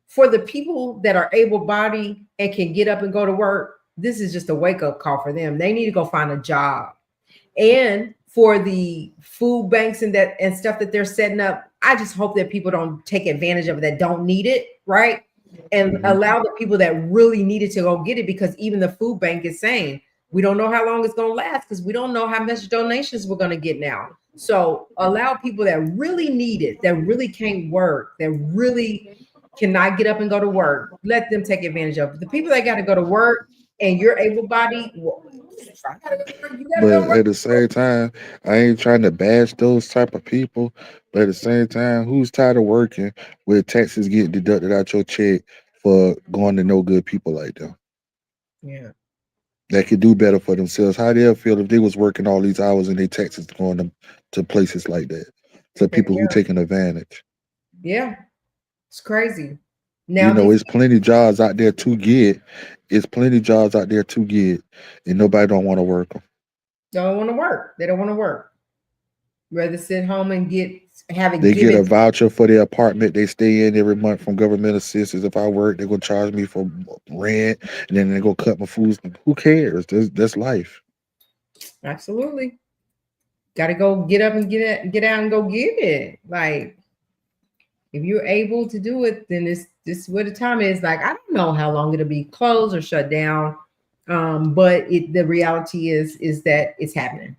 for the people that are able bodied and can get up and go to work, this is just a wake up call for them. They need to go find a job. And for the food banks and that and stuff that they're setting up, I just hope that people don't take advantage of it that don't need it, right? And Hmm. allow the people that really need it to go get it, because even the food bank is saying we don't know how long it's going to last because we don't know how much donations we're going to get now. So allow people that really need it, that really can't work, that really cannot get up and go to work, let them take advantage of it. The people that got to go to work and you're able bodied, well, I gotta go to work, you gotta go to But work. at the same time, I ain't trying to bash those type of people. But at the same time, who's tired of working with taxes getting deducted out your check for going to no good people like them Yeah. that could do better for themselves? How they'll feel if they was working all these hours and their taxes going to places like that, to Heck people who yeah. taking advantage. Yeah. It's crazy. Now these It's plenty jobs out there to get. It's plenty jobs out there to get, and nobody don't want to work them. don't want to work. They don't want to work. Rather sit home and have it They get a given. voucher for their apartment they stay in every month from government assistance. If I work, they're gonna charge me for rent, and then they're gonna cut my food. Who cares? That's life. Absolutely. Got to go get up and get out and go get it. Like if you're able to do it, then this what the time is. Like I don't know how long it'll be closed or shut down. But the reality is that it's happening.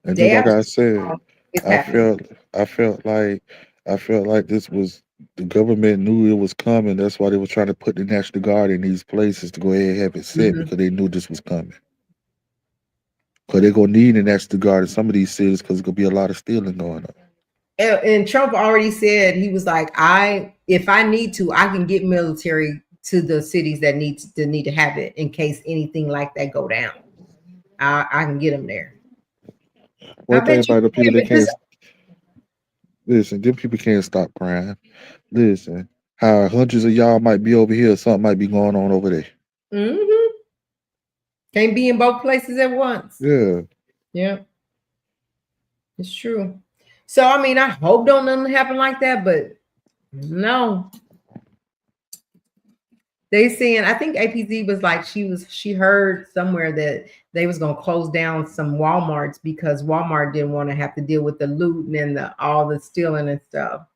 And just Day like after I day, said, it's I happening. felt I felt like this was the government knew it was coming. That's why they were trying to put the National Guard in these places to go ahead and have it set Mhm. because they knew this was coming. Because they're gonna need the National Guard in some of these cities because there's gonna be a lot of stealing going on. And Trump already said he was like, if I need to, I can get military to the cities that need to have it in case anything like that go down. I can get them there. I One thing bet you about the people can they can't because listen, them people can't stop crying. Listen, how hundreds of y'all might be over here, something might be going on over there. mhm, can't be in both places at once. Yeah. Yeah, it's true. So I mean, I hope don't nothing happen like that, but no, they saying I think APZ was like she heard somewhere that they was gonna close down some Walmarts because Walmart didn't want to have to deal with the looting and all the stealing and stuff.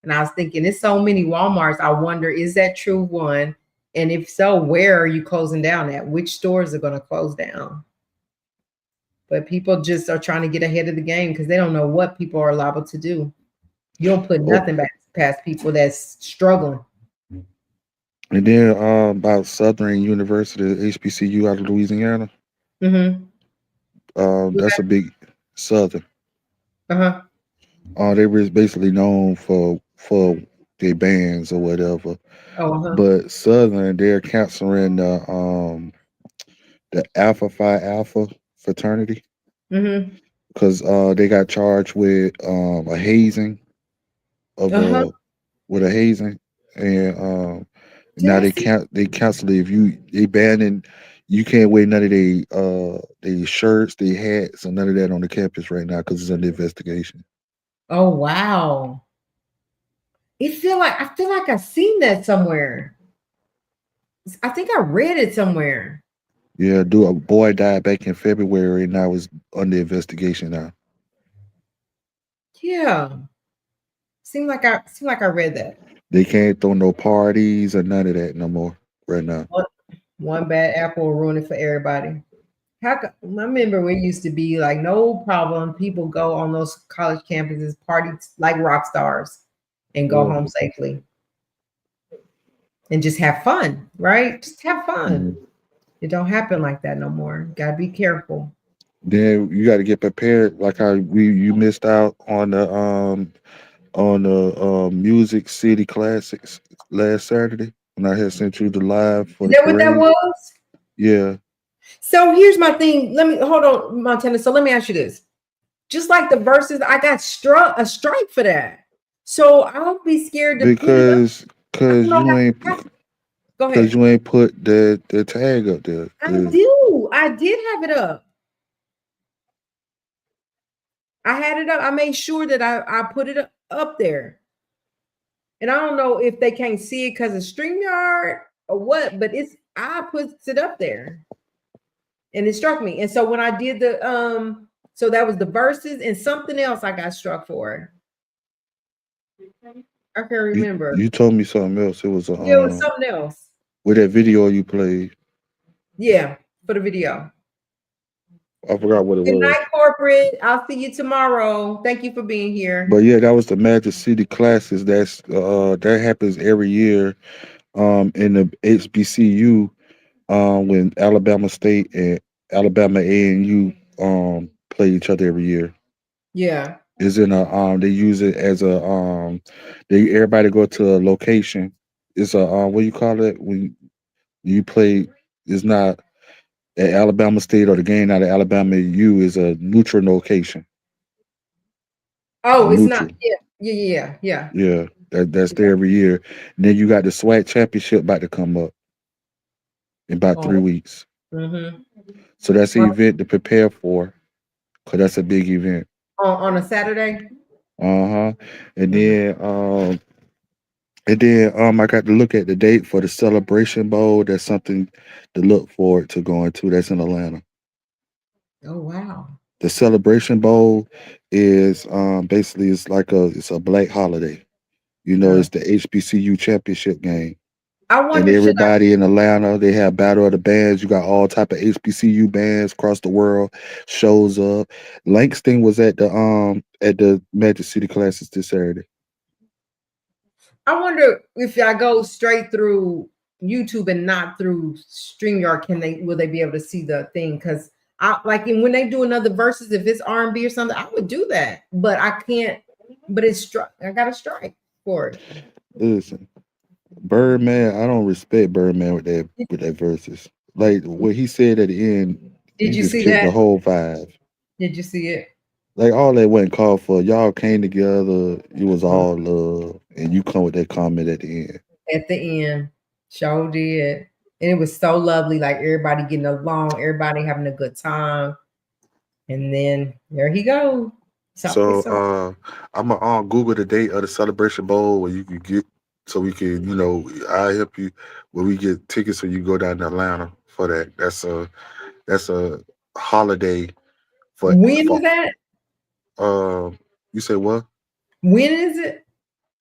And I was thinking, it's so many Walmarts. I wonder, is that true? One, and if so, where are you closing down at? Which stores are going to close down? But people just are trying to get ahead of the game because they don't know what people are liable to do. You don't put Oh, nothing back past people that's struggling. and then about Southern University, HBCU out of Louisiana. Mm-hmm. That's a big Southern. Uh-huh. They were basically known for their bands or whatever. Oh, uh-huh. But Southern, they're canceling the Alpha Phi Alpha fraternity Mm-hmm. because they got charged with a hazing of Uh-huh. with a hazing, and Did now I see? they cancel it if they banning you can't wear none of they shirts, they hats, and none of that on the campus right now because it's under investigation. Oh wow. I feel like I've seen that somewhere. I think I read it somewhere. Yeah, do a boy died back in February and now is under investigation now. Yeah. Seemed like I read that. They can't throw no parties or none of that no more right now. One, one bad apple will ruin it for everybody. I remember we used to be like no problem. People go on those college campuses, party like rock stars, and go Yeah. home safely and just have fun, right? Just have fun. Mhm. It don't happen like that no more. Gotta be careful. Then you got to get prepared. Like how you missed out on the Music City Classics last Saturday when I had sent you the live for Is the that what that parade. was? Yeah, So here's my thing. Let me hold on, Montana. So let me ask you this. Just like the verses, I got struck a strike for that. So I'll be scared to put it up. because I don't cause know you ain't how. Go because ahead. you ain't put the tag up there. I do. I did have it up. I had it up. I made sure that I put it up there. And I don't know if they can't see it because of StreamYard or what, but I put it up there. And it struck me. And so when I did so that was the verses and something else I got struck for. I can't remember. You told me something else. It was a Yeah, it was something else. with that video you played. Yeah, for the video. I forgot what it Good was. night, corporate. I'll see you tomorrow. Thank you for being But here. yeah, that was the Magic City Classics. That happens every year in the HBCU when Alabama State and Alabama A&U play each other every year. Yeah. Is in a they use it as a they everybody go to a location. It's a what you call it when you play. It's not at Alabama State or the game out of Alabama U is a neutral location. A Oh, it's not. neutral. Yeah. Yeah. Yeah. Yeah. Yeah, that's Yeah. there every year. And then you got the SWAC championship about to come up in about Oh. 3 weeks. Mm-hmm. So that's the event to prepare for, cause that's a big event. On a Saturday. Uh-huh. And Mhm. then I got to look at the date for the Celebration Bowl. That's something to look forward to going to. That's in Atlanta. Oh wow. The Celebration Bowl is basically it's a black holiday. You know, Uh, it's the HBCU championship game. I And wonder should I everybody in Atlanta, they have battle of the bands. You got all type of HBCU bands across the world shows up. Langston was at the Magic City Classics this Saturday. I wonder if I go straight through YouTube and not through StreamYard, will they be able to see the thing? Because I like when they do another verses, if it's R&B or something, I would do that. But I can't, but it's I got a strike for it. Listen, Birdman, I don't respect Birdman with that verses. Like what he said at the end, Did he you just see killed the that? whole vibe. Did you see it? Like all that wasn't called for. Y'all came together. It was Uh, all love, and you come with that comment at the end. At the end, show did. And it was so lovely, like everybody getting along, everybody having a good time. And then there he go. So So it's so I'm gonna Google the date of the Celebration Bowl where you can get so we can I help you where we get tickets so you go down to Atlanta for that. That's a holiday when for is that? you say what? When is it?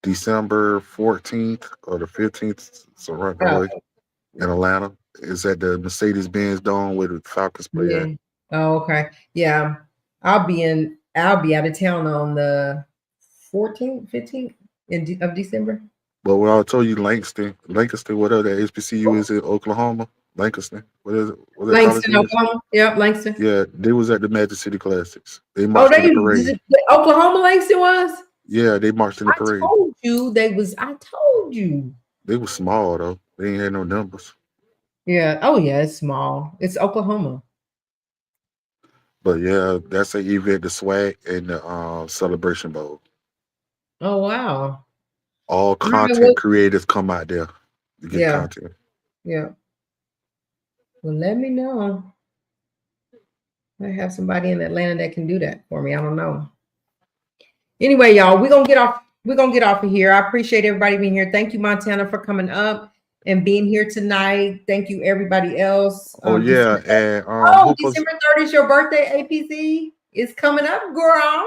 December 14th or the 15th, so right that Oh, way in Atlanta. Is at the Mercedes Benz Dome where the Falcons play yeah. at. Oh, okay. Yeah. I'll be out of town on the 14th, 15th of December. But when I told you Lancaster, whatever that HBCU is in Oklahoma, Lancaster, what is it? What that college Langston, is? Oklahoma. Yep, Langston. Yeah, they was at the Magic City Classics. They Oh, marched in the parade. Oklahoma Langston was? Yeah, they marched in the I parade. told you I told you. They was small though. They ain't had no numbers. Yeah. Oh yeah, it's small. It's Oklahoma. But yeah, that's an event, the swag and the celebration bowl. Oh wow. All All right, content well, creators come out there to get yeah, content. yeah. Well, let me know. I have somebody in Atlanta that can do that for me. I don't know. Anyway, y'all, we're gonna get off. We're gonna get off of here. I appreciate everybody being here. Thank you, Montana, for coming up and being here tonight. Thank you, everybody else. Oh yeah, December, and oh, who was December 3rd is your birthday, APC. It's coming up, girl.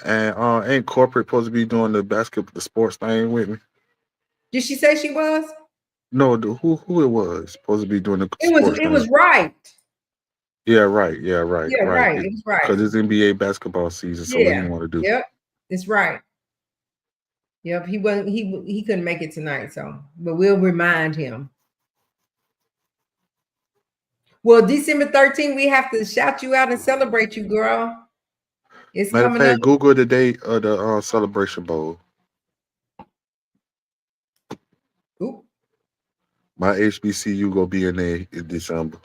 and ain't corporate supposed to be doing the sports thing with me? Did she say she was? No, who it was supposed to be doing the It was. sports It thing? was right. Yeah, right. Yeah, right. Yeah, Right. right. It was right. Because it's NBA basketball season. So what do Yeah. you want to do? Yep. It's right. Yep. He wasn't. He couldn't make it tonight. So, but we'll remind him. Well, December 13th, we have to shout you out and celebrate you, girl. It's Matter of coming up. fact, Google the date of the celebration bowl. Oop. My HBCU gonna be in there in December.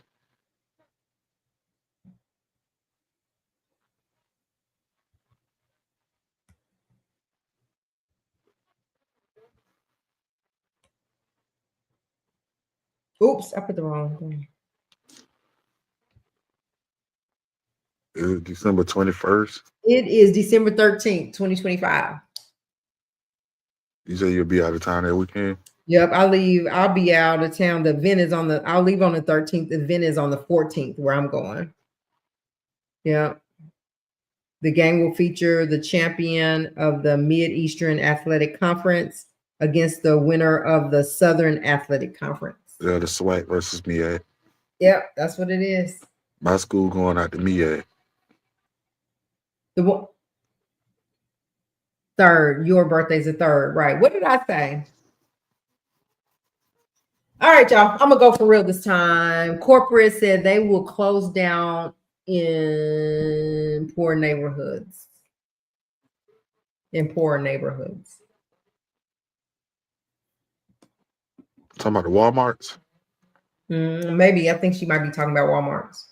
Oops, I put the wrong thing. It's December 21st. It is December 13th, 2025. You say you'll be out of town that weekend? Yep, I'll leave. I'll be out of town. The event is on the, I'll leave on the 13th. The event is on the 14th where I'm going. Yeah. The game will feature the champion of the Mid-Eastern Athletic Conference against the winner of the Southern Athletic Conference. Yeah, the SWAC versus MEA. Yep, that's what it is. My school going out to MEA. The third, your birthday's the third, right? What did I say? All right, y'all. I'm gonna go for real this time. Corporate said they will close down in poor neighborhoods. In poor neighborhoods. Talking about the Walmarts? Maybe. I think she might be talking about Walmarts.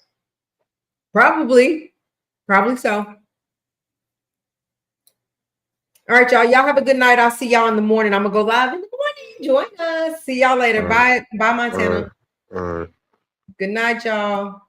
Probably so. All right, y'all. Y'all have a good night. I'll see y'all in the morning. I'm gonna go live in the morning. Join us. See y'all later. Bye, Montana. All right. Good night, y'all.